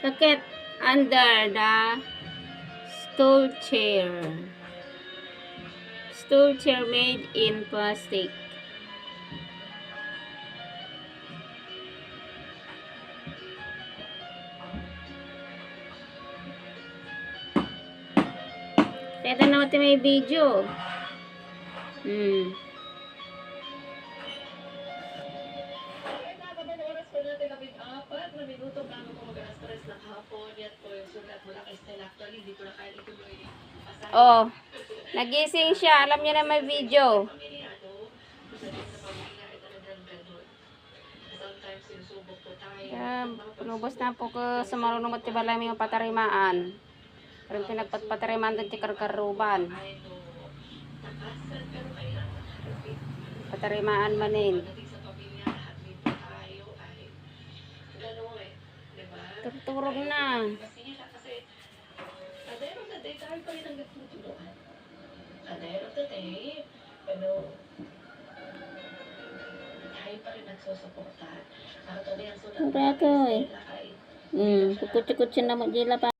Sakit under the stool chair. Stool chair made in plastic. Kaya na natin may video. Oh, nagising siya. Alam niya na may video. Pinubos na po ko sa marunong matibalami yung patarimaan. Parang pinagpatarimaan doon ti karkaruban. Patarimaan manin. Turturog na. Ang rato eh. Kukut-kut siya na mo dila pa.